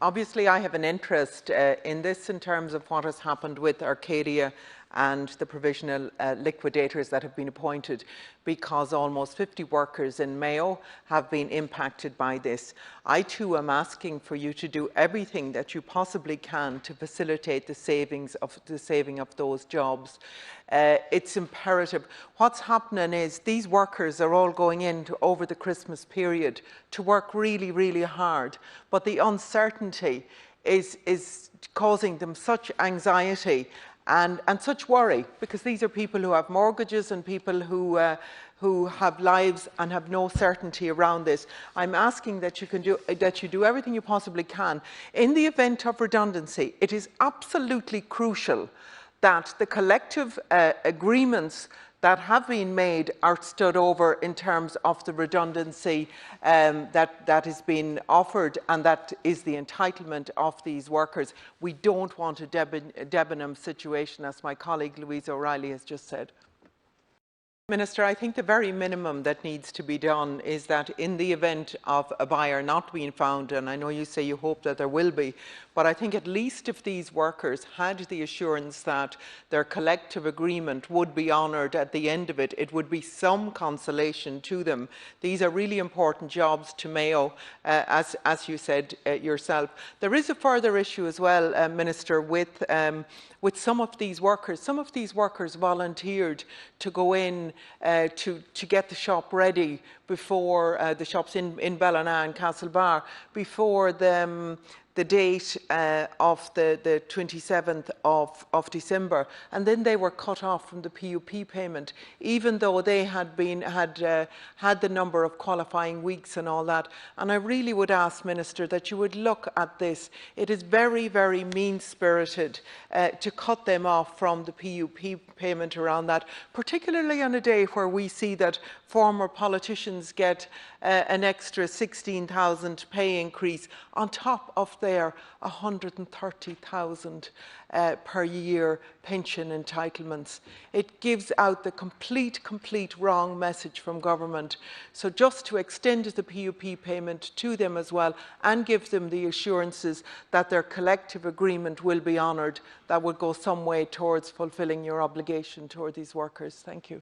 Obviously, I have an interest in this in terms of what has happened with Arcadia and the provisional liquidators that have been appointed, because almost 50 workers in Mayo have been impacted by this. I too am asking for you to do everything that you possibly can to facilitate the saving of those jobs. It's imperative. What's happening is these workers are all going in over the Christmas period to work really, really hard, but the uncertainty is causing them such anxiety and such worry, because these are people who have mortgages and people who have lives and have no certainty around this. I'm asking that you do everything you possibly can. In the event of redundancy, it is absolutely crucial that the collective agreements that have been made are stood over in terms of the redundancy that is being offered, and that is the entitlement of these workers. We don't want a Debenham situation, as my colleague Louise O'Reilly has just said. Minister, I think the very minimum that needs to be done is that in the event of a buyer not being found, and I know you say you hope that there will be, but I think at least if these workers had the assurance that their collective agreement would be honoured at the end of it, it would be some consolation to them. These are really important jobs to Mayo, as you said yourself. There is a further issue as well, Minister, with some of these workers. Some of these workers volunteered to go in to get the shop ready before the shops in Ballina and Castlebar before the date of the 27th of December, and then they were cut off from the PUP payment, even though they had the number of qualifying weeks and all that. And I really would ask, Minister, that you would look at this. It is very, very mean-spirited to cut them off from the PUP payment around that, particularly on a day where we see that former politicians get an extra 16,000 pay increase on top of their 130,000 per year pension entitlements. It gives out the complete wrong message from government. So just to extend the PUP payment to them as well and give them the assurances that their collective agreement will be honoured, that would go some way towards fulfilling your obligation toward these workers. Thank you.